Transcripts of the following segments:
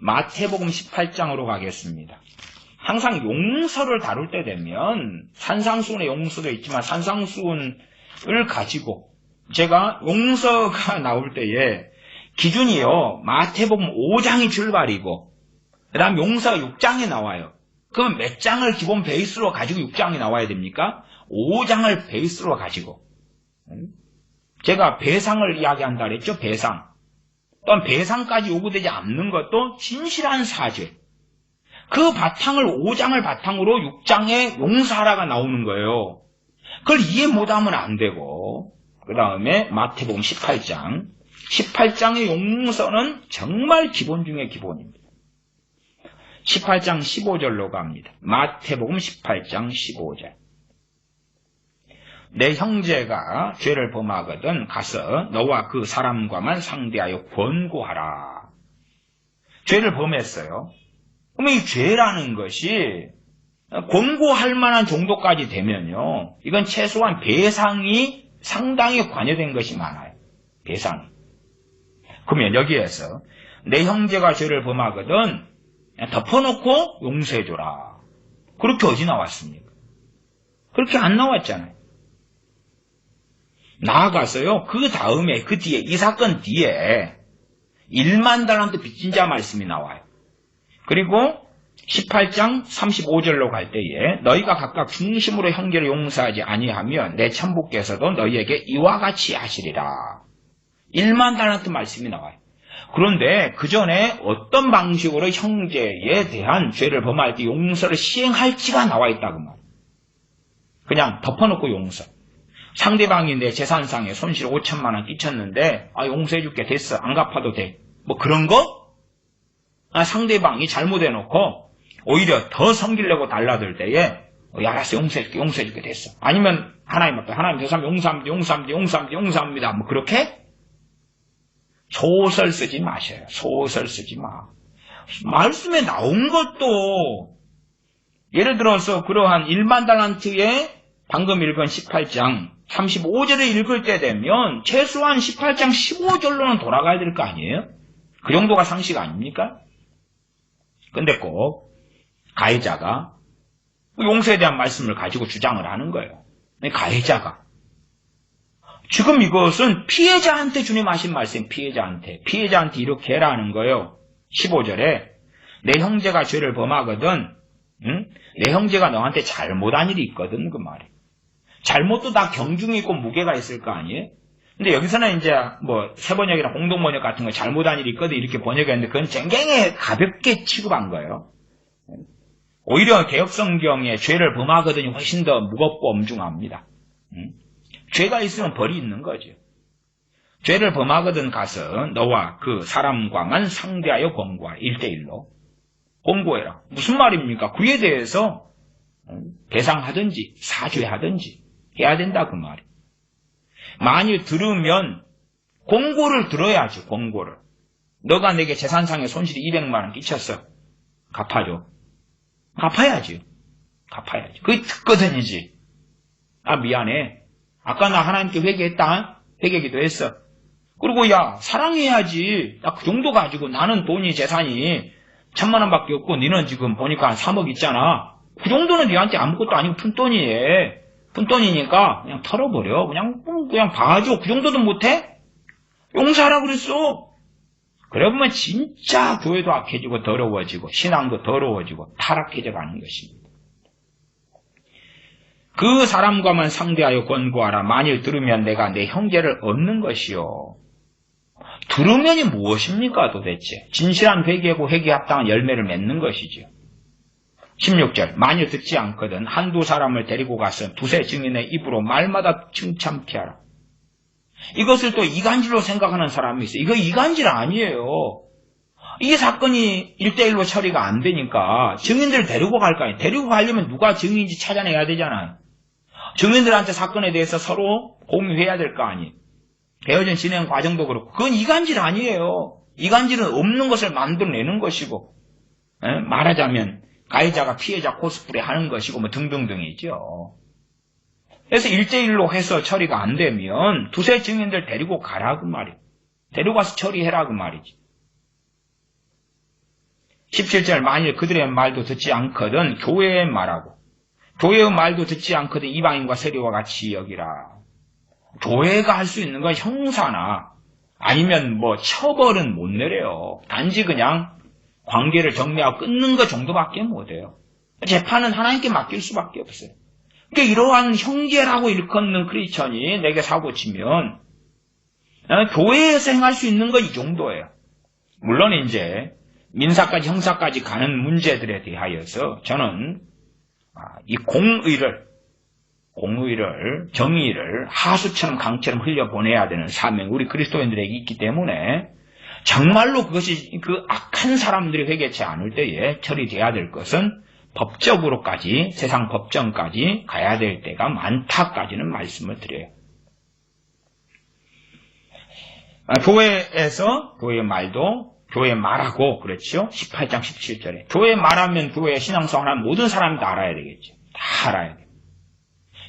마태복음 18장으로 가겠습니다. 항상 용서를 다룰 때 되면 산상수훈의 용서도 있지만 산상수훈을 가지고 제가 용서가 나올 때에 기준이요. 마태복음 5장이 출발이고 그 다음 용서가 6장에 나와요. 그럼 몇 장을 기본 베이스로 가지고 6장이 나와야 됩니까? 5장을 베이스로 가지고 제가 배상을 이야기한다 그랬죠. 배상. 또한 배상까지 요구되지 않는 것도 진실한 사죄. 그 바탕을 5장을 바탕으로 6장에 용서하라가 나오는 거예요. 그걸 이해 못하면 안 되고 그 다음에 마태복음 18장 18장의 용서는 정말 기본 중의 기본입니다. 18장 15절로 갑니다. 마태복음 18장 15절. 내 형제가 죄를 범하거든 가서 너와 그 사람과만 상대하여 권고하라. 죄를 범했어요. 그러면 이 죄라는 것이 권고할 만한 정도까지 되면요. 이건 최소한 배상이 상당히 관여된 것이 많아요. 배상이. 그러면 여기에서 내 형제가 죄를 범하거든 덮어놓고 용서해줘라. 그렇게 어디 나왔습니까? 그렇게 안 나왔잖아요. 나아가서요. 그 다음에 그 뒤에 이 사건 뒤에 1만 달란트 빚진 자 말씀이 나와요. 그리고 18장 35절로 갈 때에 너희가 각각 중심으로 형제를 용서하지 아니하면 내 천부께서도 너희에게 이와 같이 하시리라. 1만 달란트 말씀이 나와요. 그런데 그 전에 어떤 방식으로 형제에 대한 죄를 범할 때 용서를 시행할지가 나와 있다 그 말이에요. 그냥 덮어놓고 용서. 상대방이 내 재산상에 손실 5천만 원 끼쳤는데 용서해줄게 됐어 안 갚아도 돼 뭐 그런 거? 상대방이 잘못해놓고 오히려 더 성질내고 달라들 때에 알았어 용서해줄게 됐어. 아니면 하나님 앞에 하나님 저 사람 용서합니다 뭐 그렇게? 소설 쓰지 마셔요. 소설 쓰지 마. 말씀에 나온 것도 예를 들어서 그러한 1만 달란트의 방금 읽은 18장 35절을 읽을 때 되면 최소한 18장 15절로는 돌아가야 될 거 아니에요? 그 정도가 상식 아닙니까? 근데 꼭 가해자가 용서에 대한 말씀을 가지고 주장을 하는 거예요. 가해자가 지금 이것은 피해자한테 주님 하신 말씀, 피해자한테 이렇게 해라는 거예요. 15절에 내 형제가 죄를 범하거든 내 형제가 너한테 잘못한 일이 있거든 그 말이에요. 잘못도 다 경중이 있고 무게가 있을 거 아니에요? 근데 여기서는 이제 뭐 세번역이나 공동번역 같은 거 잘못한 일이 있거든 이렇게 번역했는데 그건 굉장히 가볍게 취급한 거예요. 오히려 개혁성경에 죄를 범하거든이 훨씬 더 무겁고 엄중합니다. 죄가 있으면 벌이 있는 거죠. 죄를 범하거든 가서 너와 그 사람과만 상대하여 권고하라. 1대1로. 권고해라. 무슨 말입니까? 그에 대해서 배상하든지 사죄하든지 해야 된다 그 말이에요. 만일 들으면 권고를 들어야죠. 권고를. 너가 내게 재산상의 손실이 200만 원 끼쳤어. 갚아줘. 갚아야지. 그게 특거든이지. 미안해. 아까 나 하나님께 회개했다. 회개기도 했어. 그리고 사랑해야지. 나 그 정도 가지고 나는 돈이 재산이 1,000만 원밖에 없고 너는 지금 보니까 한 3억 있잖아. 그 정도는 너한테 아무것도 아니고 푼돈이에. 푼돈이니까 그냥 털어버려. 그냥 봐줘. 그 정도도 못해? 용서하라 그랬어. 그래 보면 진짜 교회도 악해지고 더러워지고 신앙도 더러워지고 타락해져 가는 것입니다. 그 사람과만 상대하여 권고하라. 만일 들으면 내가 내 형제를 얻는 것이요. 들으면이 무엇입니까 도대체? 진실한 회개고 회개에 합당한 열매를 맺는 것이죠. 16절 만일 듣지 않거든 한두 사람을 데리고 가서 두세 증인의 입으로 말마다 칭찬케 하라. 이것을 또 이간질로 생각하는 사람이 있어요. 이거 이간질 아니에요. 이 사건이 1대1로 처리가 안 되니까 증인들 데리고 갈 거 아니에요. 데리고 가려면 누가 증인인지 찾아내야 되잖아요. 증인들한테 사건에 대해서 서로 공유해야 될 거 아니에요. 배어진 진행 과정도 그렇고 그건 이간질 아니에요. 이간질은 없는 것을 만들어내는 것이고 말하자면 가해자가 피해자 코스프레 하는 것이고 뭐 등등등이죠. 그래서 1대1로 해서 처리가 안 되면 두세 증인들 데리고 가라 그 말이에요. 데리고 가서 처리해라 그 말이지. 17절 만일 그들의 말도 듣지 않거든 교회의 말하고 교회의 말도 듣지 않거든 이방인과 세리와 같이 여기라. 교회가 할 수 있는 건 형사나 아니면 뭐 처벌은 못 내려요. 단지 그냥 관계를 정리하고 끊는 것 정도밖에 못해요. 재판은 하나님께 맡길 수밖에 없어요. 그러니까 이러한 형제라고 일컫는 크리스천이 내게 사고치면 교회에서 행할 수 있는 건 이 정도예요. 물론 이제 민사까지 형사까지 가는 문제들에 대하여서 저는 이 공의를 정의를 하수처럼 강처럼 흘려보내야 되는 사명 우리 그리스도인들에게 있기 때문에 정말로 그것이 그 악한 사람들이 회개치 않을 때에 처리돼야 될 것은 법적으로까지 세상 법정까지 가야 될 때가 많다까지는 말씀을 드려요. 교회에서 교회 말도 교회 말하고 그렇죠? 18장 17절에 교회 말하면 교회 신앙생활하는 모든 사람이 다 알아야 되겠죠. 다 알아야 돼요.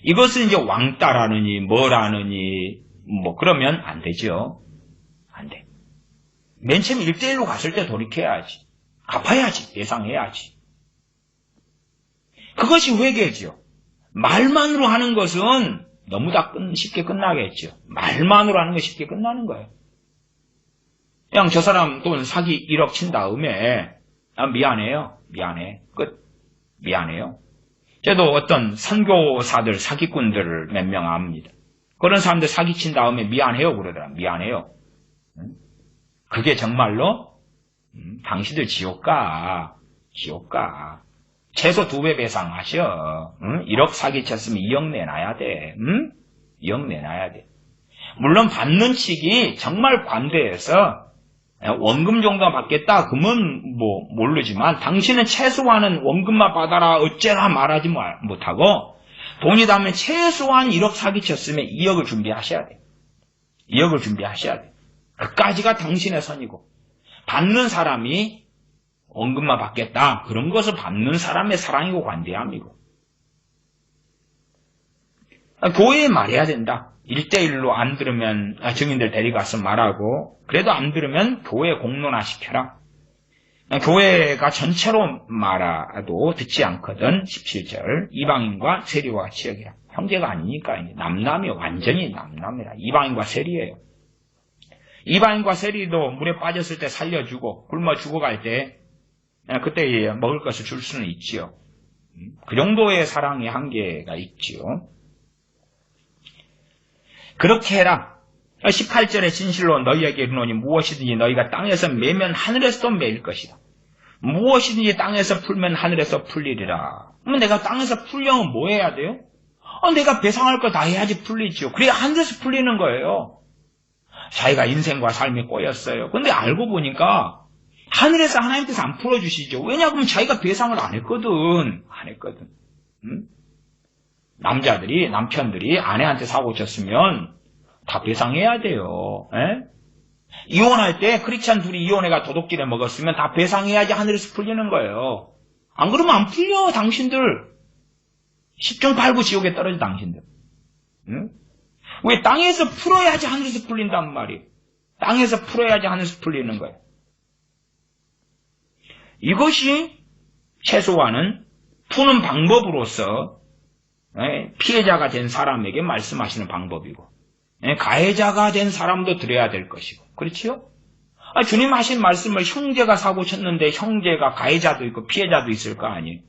이것은 이제 왕따라느니 뭐라느니 뭐 그러면 안 되죠. 안 돼. 맨 처음 1대1로 갔을 때 돌이켜야지. 갚아야지. 배상해야지. 그것이 회개죠. 말만으로 하는 것은 너무 다 쉽게 끝나겠죠. 말만으로 하는 것이 쉽게 끝나는 거예요. 그냥 저 사람 돈 사기 1억 친 다음에 미안해요. 미안해. 끝. 미안해요. 저도 어떤 선교사들 사기꾼들을 몇 명 압니다. 그런 사람들 사기친 다음에 미안해요 그러더라. 미안해요. 그게 정말로 당신들 지옥 가. 최소 2배 배상하셔. 1억 사기쳤으면 2억 내놔야 돼. 2억 내놔야 돼. 물론 받는 측이 정말 관대해서 원금 정도 받겠다 그러면 뭐 모르지만 당신은 최소한은 원금만 받아라 어째라 말하지 못하고 돈이 닿으면 최소한 1억 사기쳤으면 2억을 준비하셔야 돼. 2억을 준비하셔야 돼. 그까지가 당신의 선이고 받는 사람이 원금만 받겠다 그런 것을 받는 사람의 사랑이고 관대함이고 교회에 말해야 된다. 1대1로 안 들으면 증인들 데려가서 말하고 그래도 안 들으면 교회 공론화시켜라. 교회가 전체로 말아도 듣지 않거든 17절 이방인과 세리와 같이 여기라. 형제가 아니니까 남남이요. 완전히 남남이라. 이방인과 세리예요. 이방인과 세리도 물에 빠졌을 때 살려주고 굶어 죽어갈 때 그때 먹을 것을 줄 수는 있지요. 그 정도의 사랑의 한계가 있지요. 그렇게 해라. 18절에 진실로 너희에게 이르노니 무엇이든지 너희가 땅에서 매면 하늘에서도 매일 것이다. 무엇이든지 땅에서 풀면 하늘에서 풀리리라. 그러면 내가 땅에서 풀려면 뭐 해야 돼요? 내가 배상할 거 다 해야지 풀리죠. 그래야 하늘에서 풀리는 거예요. 자기가 인생과 삶이 꼬였어요. 근데 알고 보니까 하늘에서 하나님께서 안 풀어주시죠. 왜냐하면 자기가 배상을 안 했거든. 남자들이, 남편들이 아내한테 사고 쳤으면 다 배상해야 돼요. 이혼할 때 크리스찬 둘이 이혼해가 도둑질해 먹었으면 다 배상해야지 하늘에서 풀리는 거예요. 안 그러면 안 풀려, 당신들. 10중 8구 지옥에 떨어져, 당신들. 왜 땅에서 풀어야지 하늘에서 풀린단 말이에요. 땅에서 풀어야지 하늘에서 풀리는 거예요. 이것이 최소한은 푸는 방법으로서 피해자가 된 사람에게 말씀하시는 방법이고 가해자가 된 사람도 들어야 될 것이고 그렇지요? 주님 하신 말씀을 형제가 사고 쳤는데 형제가 가해자도 있고 피해자도 있을 거 아니에요?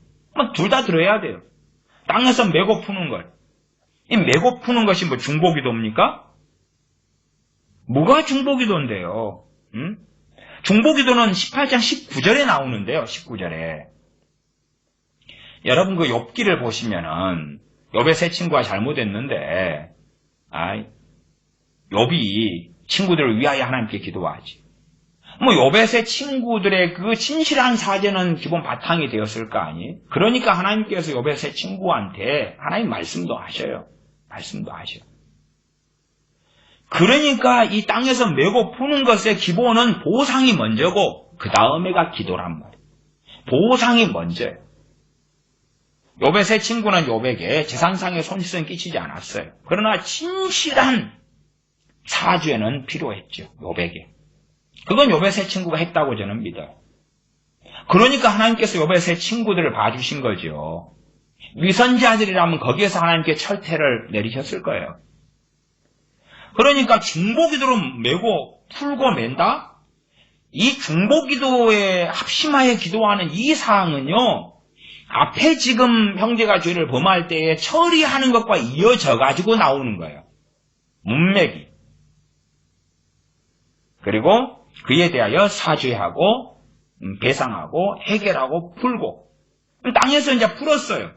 둘 다 들어야 돼요. 땅에서 메고 푸는 걸. 이 메고 푸는 것이 뭐 중보기도입니까? 뭐가 중보기도인데요? 중보기도는 18장 19절에 나오는데요. 19절에 여러분 그 욥기를 보시면은 욥의 세 친구가 잘못했는데 욥이 친구들을 위하여 하나님께 기도하지. 욥의 세 친구들의 그 진실한 사죄는 기본 바탕이 되었을 거 아니에요? 그러니까 하나님께서 욥의 세 친구한테 하나님 말씀도 하셔요. 그러니까 이 땅에서 메고 푸는 것의 기본은 보상이 먼저고 그 다음에가 기도란 말이에요. 보상이 먼저예요. 욥의 세 친구는 욥에게 재산상의 손실은 끼치지 않았어요. 그러나 진실한 사죄는 필요했죠. 욥에게. 그건 욥의 세 친구가 했다고 저는 믿어요. 그러니까 하나님께서 요번에 새 친구들을 봐주신 거죠. 위선자들이라면 거기에서 하나님께 철퇴를 내리셨을 거예요. 그러니까 중보기도로 메고 풀고 맨다? 이 중보기도에 합심하여 기도하는 이 사항은요, 앞에 지금 형제가 죄를 범할 때에 처리하는 것과 이어져 가지고 나오는 거예요. 문맥이. 그리고 그에 대하여 사죄하고 배상하고 해결하고 풀고 땅에서 이제 풀었어요.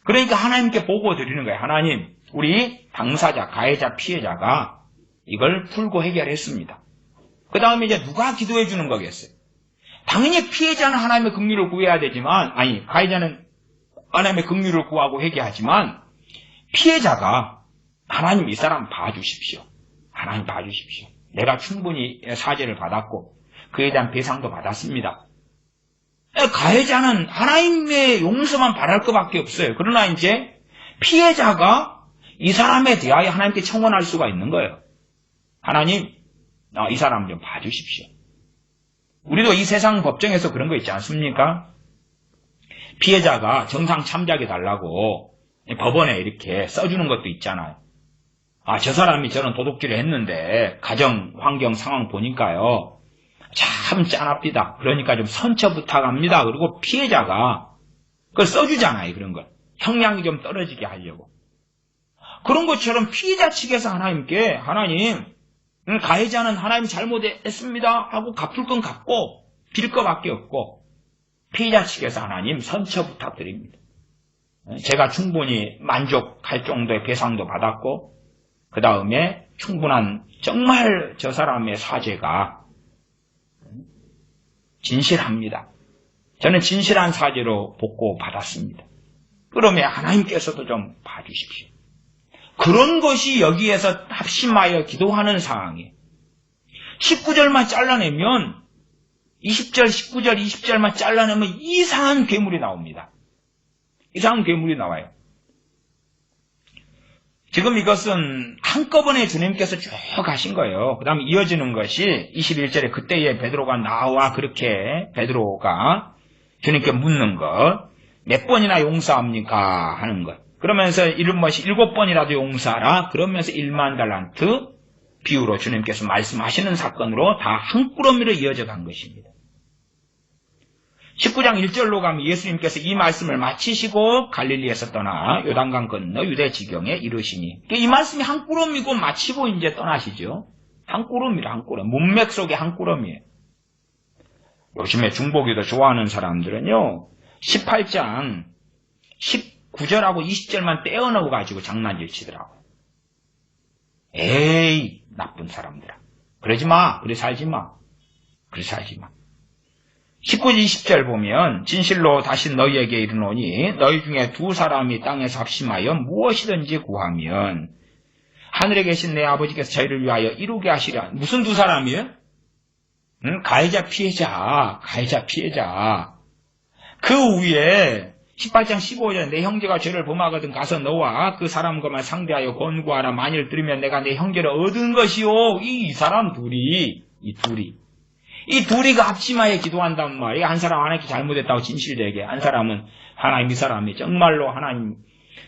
그러니까 하나님께 보고 드리는 거예요. 하나님, 우리 당사자, 가해자, 피해자가 이걸 풀고 해결했습니다. 그 다음에 이제 누가 기도해 주는 거겠어요? 당연히 피해자는 하나님의 긍휼을 구해야 되지만, 가해자는 하나님의 긍휼을 구하고 회개하지만, 피해자가 하나님 이 사람 봐주십시오. 하나님 봐주십시오. 내가 충분히 사죄를 받았고 그에 대한 배상도 받았습니다. 가해자는 하나님의 용서만 바랄 것밖에 없어요. 그러나 이제 피해자가 이 사람에 대하여 하나님께 청원할 수가 있는 거예요. 하나님, 이 사람 좀 봐주십시오. 우리도 이 세상 법정에서 그런 거 있지 않습니까? 피해자가 정상 참작해 달라고 법원에 이렇게 써주는 것도 있잖아요. 저 사람이 저런 도둑질을 했는데 가정, 환경, 상황 보니까요, 참 짠합니다. 그러니까 좀 선처 부탁합니다. 그리고 피해자가 그걸 써주잖아요. 그런 걸. 형량이 좀 떨어지게 하려고. 그런 것처럼 피해자 측에서 하나님께, 하나님, 가해자는 하나님 잘못했습니다 하고 갚을 건 갚고 빌 것밖에 없고, 피해자 측에서 하나님 선처 부탁드립니다. 제가 충분히 만족할 정도의 배상도 받았고, 그 다음에 충분한 정말 저 사람의 사죄가 진실합니다. 저는 진실한 사죄로 복구받았습니다. 그러면 하나님께서도 좀 봐주십시오. 그런 것이 여기에서 합심하여 기도하는 상황이에요. 19절만 잘라내면 20절, 19절, 20절만 잘라내면 이상한 괴물이 나옵니다. 이상한 괴물이 나와요. 지금 이것은 한꺼번에 주님께서 쭉 가신 거예요. 그 다음에 이어지는 것이 21절에 그때에 베드로가 나와 그렇게 베드로가 주님께 묻는 것, 몇 번이나 용서합니까? 하는 것. 그러면서 이런 것이 7번이라도 용서하라. 그러면서 1만 달란트 비유로 주님께서 말씀하시는 사건으로 다 한 꾸러미로 이어져 간 것입니다. 19장 1절로 가면 예수님께서 이 말씀을 마치시고 갈릴리에서 떠나 요단강 건너 유대 지경에 이르시니, 이 말씀이 한 꾸러미고 마치고 이제 떠나시죠. 한 꾸러미라, 한 꾸러미. 문맥 속에 한 꾸러미예요. 요즘에 중보기도 좋아하는 사람들은요, 18장 19절하고 20절만 떼어넣어 가지고 장난질 치더라고요. 에이, 나쁜 사람들아. 그러지 마. 그래 살지 마. 그래 살지 마. 19절 20절 보면 진실로 다시 너희에게 이르노니 너희 중에 두 사람이 땅에서 합심하여 무엇이든지 구하면 하늘에 계신 내 아버지께서 저희를 위하여 이루게 하시리라. 무슨 두 사람이에요? 가해자 피해자. 가해자 피해자. 그 위에 18장 15절에 내 형제가 죄를 범하거든 가서 너와 그 사람과만 상대하여 권고하라. 만일 들으면 내가 내 형제를 얻은 것이요. 이 사람 둘이, 이 둘이가 합심하여 기도한단 말이에요. 한 사람 하나님께 잘못했다고 진실되게, 한 사람은 하나님, 이 사람이 정말로 하나님,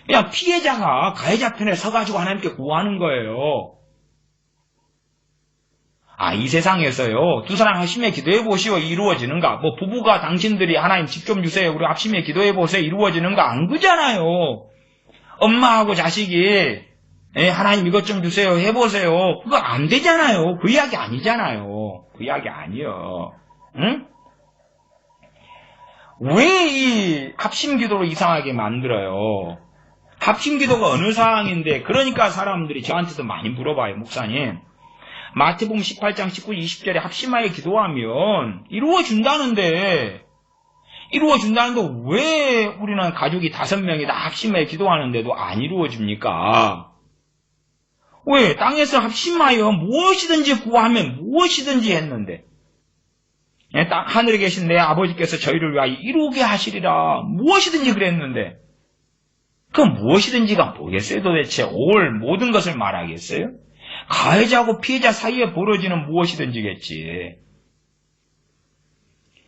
그냥 피해자가 가해자 편에 서가지고 하나님께 구하는 거예요. 이 세상에서요, 두 사람 합심해 기도해 보시오. 이루어지는가? 뭐 부부가 당신들이 하나님 집 좀 주세요. 우리 합심해 기도해 보세요. 이루어지는가? 안 그잖아요. 엄마하고 자식이 하나님 이것 좀 주세요. 해보세요. 그거 안 되잖아요. 그 이야기 아니잖아요. 그 이야기 아니요. 응? 왜 이 합심기도로 이상하게 만들어요? 합심기도가 어느 상황인데, 그러니까 사람들이 저한테도 많이 물어봐요. 목사님, 마태복음 18장 19, 20절에 합심하여 기도하면 이루어진다는데 왜 우리는 가족이 5명이 다 합심하여 기도하는데도 안 이루어집니까? 왜? 땅에서 합심하여 무엇이든지 구하면 무엇이든지 했는데, 하늘에 계신 내 아버지께서 저희를 위하여 이루게 하시리라. 무엇이든지 그랬는데, 그 무엇이든지가 뭐겠어요? 도대체 올 모든 것을 말하겠어요? 가해자하고 피해자 사이에 벌어지는 무엇이든지겠지.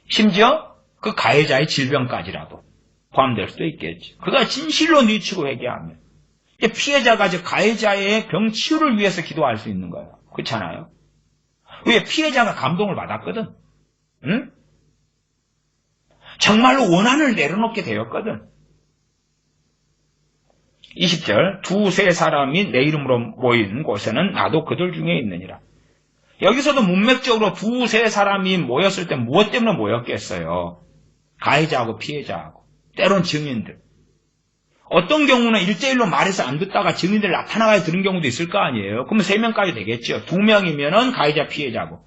심지어 그 가해자의 질병까지라도 포함될 수도 있겠죠. 그가 진실로 뉘우치고 회개하면 피해자가 가해자의 병 치유를 위해서 기도할 수 있는 거예요. 그렇잖아요. 왜? 피해자가 감동을 받았거든. 응? 정말로 원한을 내려놓게 되었거든. 20절 두세 사람이 내 이름으로 모인 곳에는 나도 그들 중에 있느니라. 여기서도 문맥적으로 두세 사람이 모였을 때 무엇 때문에 모였겠어요? 가해자하고 피해자하고 때론 증인들. 어떤 경우는 1대1로 말해서 안 듣다가 증인들 나타나가야 들은 경우도 있을 거 아니에요. 그러면 3명까지 되겠죠. 2명이면 가해자 피해자고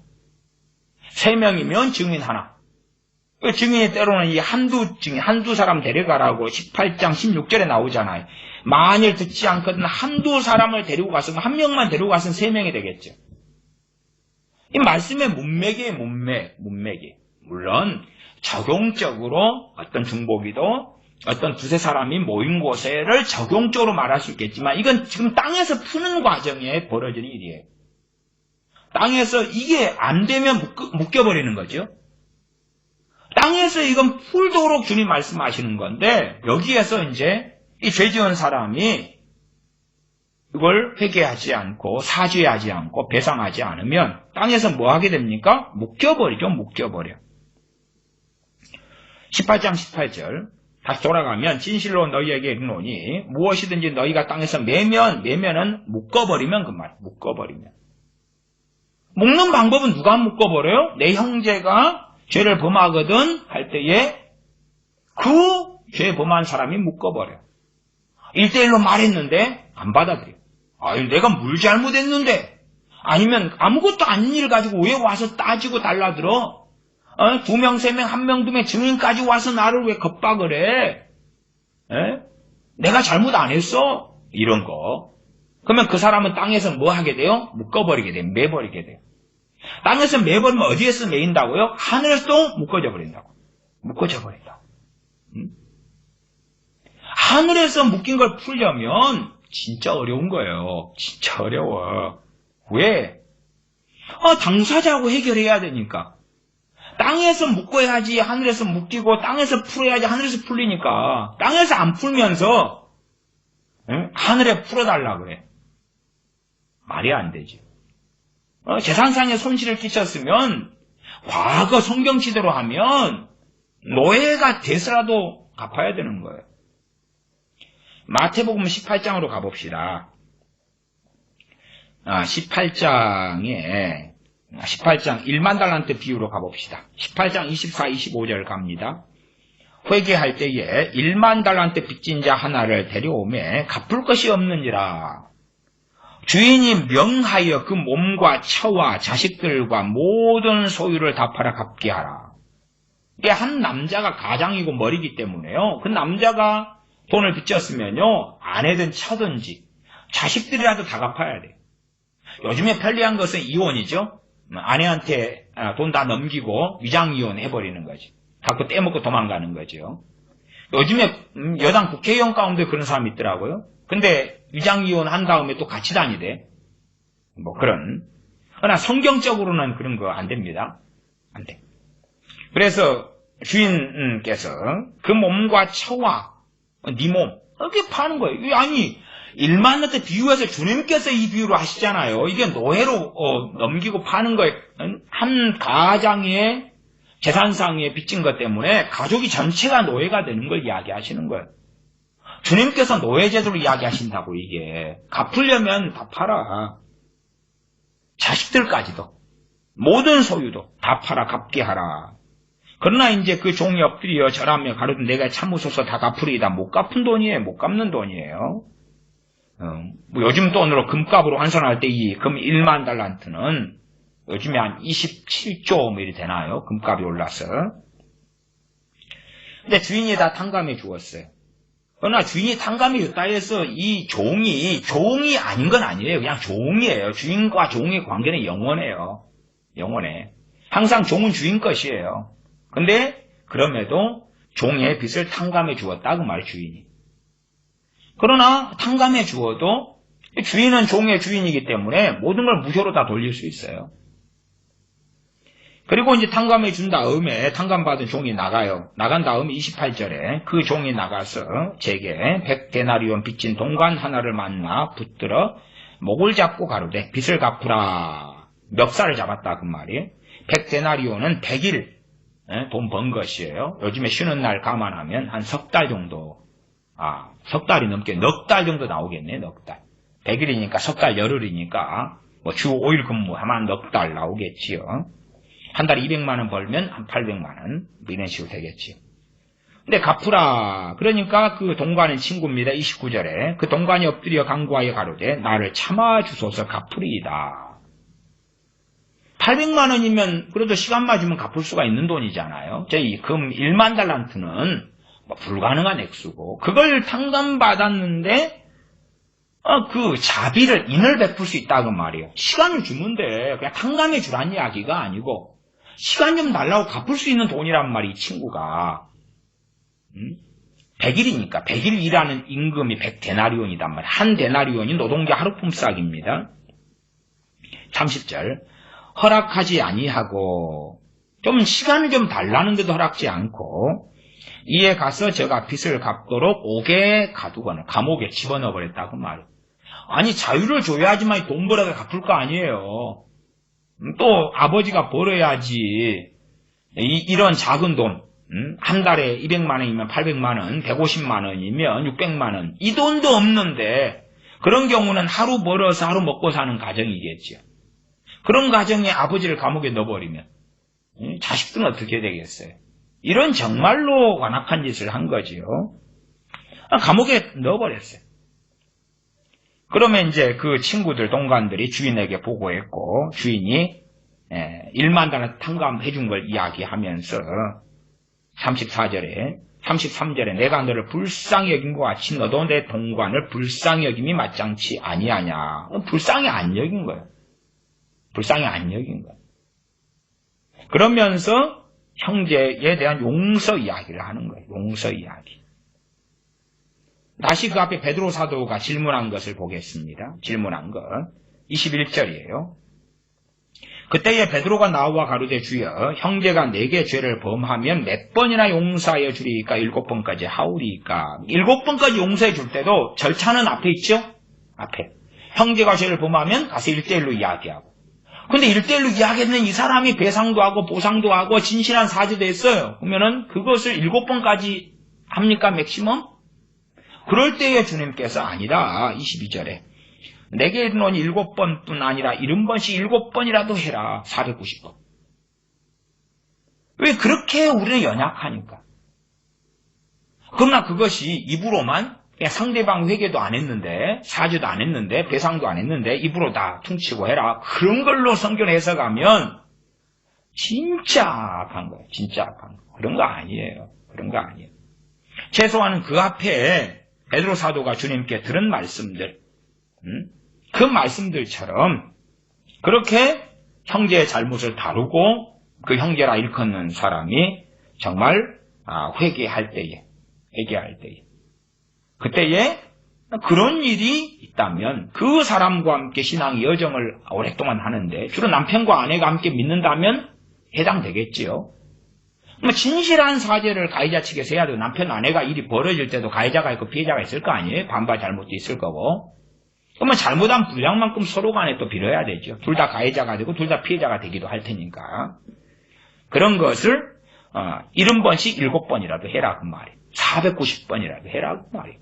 3명이면 증인 하나. 그 증인이 때로는 이 한두 사람 데려가라고 18장 16절에 나오잖아요. 만일 듣지 않거든 한두 사람을 데리고 갔으면 한 명만 데리고 갔으면 3명이 되겠죠. 이 말씀의 문맥이. 물론 적용적으로 어떤 중보기도 어떤 두세 사람이 모인 곳에를 적용적으로 말할 수 있겠지만 이건 지금 땅에서 푸는 과정에 벌어지는 일이에요. 땅에서 이게 안 되면 묶여버리는 거죠. 땅에서 이건 풀도록 주님 말씀하시는 건데 여기에서 이제 이 죄 지은 사람이 이걸 회개하지 않고 사죄하지 않고 배상하지 않으면 땅에서 뭐 하게 됩니까? 묶여버려. 18장 18절 다시 돌아가면 진실로 너희에게 이르노니 무엇이든지 너희가 땅에서 매면은 묶어버리면 그 말. 묶어버리면. 묶는 방법은 누가 묶어버려요? 내 형제가 죄를 범하거든 할 때에 그 죄 범한 사람이 묶어버려. 1대1로 말했는데 안 받아들여. 아유, 내가 뭘 잘못했는데? 아니면 아무것도 아닌 일 가지고 왜 와서 따지고 달라들어? 2명, 3명, 1명, 2명 증인까지 와서 나를 왜 겁박을 해? 내가 잘못 안 했어? 이런 거. 그러면 그 사람은 땅에서 뭐 하게 돼요? 묶어버리게 돼요. 매버리게 돼요. 땅에서 매버리면 어디에서 매인다고요? 하늘에서 묶어져 버린다고. 묶어져 버린다고. 하늘에서 묶인 걸 풀려면 진짜 어려운 거예요. 진짜 어려워. 왜? 당사자하고 해결해야 되니까. 땅에서 묶어야지 하늘에서 묶이고 땅에서 풀어야지 하늘에서 풀리니까 땅에서 안 풀면서 하늘에 풀어달라 그래. 말이 안 되지. 재산상의 손실을 끼쳤으면 과거 성경시대로 하면 노예가 돼서라도 갚아야 되는 거예요. 마태복음 18장으로 가봅시다. 18장 1만 달란트 비유로 가봅시다. 18장 24, 25절 갑니다. 회개할 때에 1만 달란트 빚진 자 하나를 데려오매 갚을 것이 없느니라. 주인이 명하여 그 몸과 처와 자식들과 모든 소유를 다 팔아 갚게 하라. 이게 한 남자가 가장이고 머리기 때문에요. 그 남자가 돈을 빚졌으면요, 아내든 처든지 자식들이라도 다 갚아야 돼요. 요즘에 편리한 것은 이혼이죠. 아내한테 돈 다 넘기고 위장이혼 해버리는 거지. 갖고 떼먹고 도망가는 거죠. 요즘에 여당 국회의원 가운데 그런 사람이 있더라고요. 근데 위장이혼 한 다음에 또 같이 다니대. 뭐 그런. 그러나 성경적으로는 그런 거 안 됩니다. 안 돼. 그래서 주인께서 그 몸과 처와 네 몸, 이렇게 파는 거예요. 아니, 1만 달란트 비유해서 주님께서 이 비유를 하시잖아요. 이게 노예로 넘기고 파는 거예요. 한 가장의 재산상에 빚진 것 때문에 가족이 전체가 노예가 되는 걸 이야기하시는 거예요. 주님께서 노예제도를 이야기하신다고 이게. 갚으려면 다 팔아. 자식들까지도. 모든 소유도 다 팔아 갚게 하라. 그러나 이제 그 종이 엎드려 절하며 가로되 내가 참으소서 다 갚으리이다. 못 갚은 돈이에요. 못 갚는 돈이에요. 뭐 요즘 돈으로 금값으로 환산할 때 이 금 1만 달란트는 요즘에 한 27조 밀이 되나요? 금값이 올라서. 근데 주인이 다 탕감해 주었어요. 그러나 주인이 탕감해 줬다 해서 이 종이 아닌 건 아니에요. 그냥 종이에요. 주인과 종의 관계는 영원해요. 영원해. 항상 종은 주인 것이에요. 근데 그럼에도 종의 빚을 탕감해 주었다 그 말 주인이. 그러나 탕감해 주어도 주인은 종의 주인이기 때문에 모든 걸 무효로 다 돌릴 수 있어요. 그리고 이제 탕감해 준 다음에 탕감받은 종이 나가요. 나간 다음에 28절에 그 종이 나가서 제게 100데나리온 빚진 동관 하나를 만나 붙들어 목을 잡고 가로되 빚을 갚으라. 멱살을 잡았다 그 말이에요. 100데나리온은 100일 돈 번 것이에요. 요즘에 쉬는 날 감안하면 한 석 달 정도, 석 달이 넘게 넉 달 정도 나오겠네, 넉 달. 100일이니까 석 달 열흘이니까 뭐 주 5일 근무하면 넉 달 나오겠지요. 한 달에 200만원 벌면 한 800만원 이런 식으로 되겠지. 근데 갚으라. 그러니까 그 동관의 친구입니다. 29절에 그 동관이 엎드려 간구하여 가로되 나를 참아주소서 갚으리이다. 800만원이면 그래도 시간 맞으면 갚을 수가 있는 돈이잖아요. 저희 금 1만 달란트는 뭐 불가능한 액수고 그걸 탕감받았는데 그 자비를 인을 베풀 수 있다고 말이에요. 시간을 주면 돼. 그냥 탕감해 주란 이야기가 아니고 시간 좀 달라고 갚을 수 있는 돈이란 말이 이 친구가. 100일이니까 100일 일하는 임금이 100데나리온이단 말이에요. 한 데나리온이 노동자 하루 품삯입니다. 30절 허락하지 아니하고 좀 시간을 좀 달라는데도 허락지 않고 이에 가서 저가 빚을 갚도록 옥에 가두거나 감옥에 집어넣어 버렸다고 말이에요. 아니 자유를 줘야지만 돈 벌어가 갚을 거 아니에요. 또 아버지가 벌어야지. 이런 작은 돈, 한 달에 200만원이면 800만원, 150만원이면 600만원, 이 돈도 없는데 그런 경우는 하루 벌어서 하루 먹고 사는 가정이겠죠. 그런 가정에 아버지를 감옥에 넣어버리면 자식들은 어떻게 되겠어요? 이런 정말로 완악한 짓을 한 거지요. 감옥에 넣어버렸어요. 그러면 이제 그 친구들, 동관들이 주인에게 보고했고, 주인이 1만 달러 탕감해 준 걸 이야기하면서 34절에, 33절에 내가 너를 불쌍히 여긴 것 같이 너도 내 동관을 불쌍히 여김이 마땅치 아니하냐. 불쌍히 안 여긴 거예요. 불쌍히 안 여긴 거예요. 그러면서 형제에 대한 용서 이야기를 하는 거예요. 용서 이야기. 다시 그 앞에 베드로 사도가 질문한 것을 보겠습니다. 질문한 것 21절이에요. 그때에 베드로가 나와 가로되 주여 형제가 내게 죄를 범하면 몇 번이나 용서하여 주리이까 7번까지 하오리이까. 7번까지 용서해 줄 때도 절차는 앞에 있죠. 앞에 형제가 죄를 범하면 가서 1대1로 이야기하고, 근데 1대1로 이야기했는 이 사람이 배상도 하고 보상도 하고 진실한 사죄도 했어요. 그러면은 그것을 7번까지 합니까 맥시멈? 그럴 때에 주님께서 아니다. 22절에 내게 이르노니 7번뿐 아니라 70번씩 7번이라도 해라. 490번. 왜 그렇게 우리는 연약하니까. 그러나 그것이 입으로만 그냥 상대방 회개도 안 했는데 사죄도 안 했는데 배상도 안 했는데 입으로 다 퉁치고 해라. 그런 걸로 성경 해석하면 진짜 악한 거예요. 진짜 악한 거. 그런 거 아니에요. 그런 거 아니에요. 최소한 그 앞에 베드로 사도가 주님께 들은 말씀들, 그 말씀들처럼 그렇게 형제의 잘못을 다루고 그 형제라 일컫는 사람이 정말 회개할 때에 그때에 그런 일이 있다면 그 사람과 함께 신앙 여정을 오랫동안 하는데 주로 남편과 아내가 함께 믿는다면 해당되겠지요. 진실한 사죄를 가해자 측에서 해야 되고 남편 아내가 일이 벌어질 때도 가해자가 있고 피해자가 있을 거 아니에요. 반발 잘못도 있을 거고. 그러면 잘못한 분량만큼 서로 간에 또 빌어야 되죠. 둘 다 가해자가 되고 둘 다 피해자가 되기도 할 테니까. 그런 것을 70번씩 7번이라도 해라 그 말이에요. 490번이라도 해라 그 말이에요.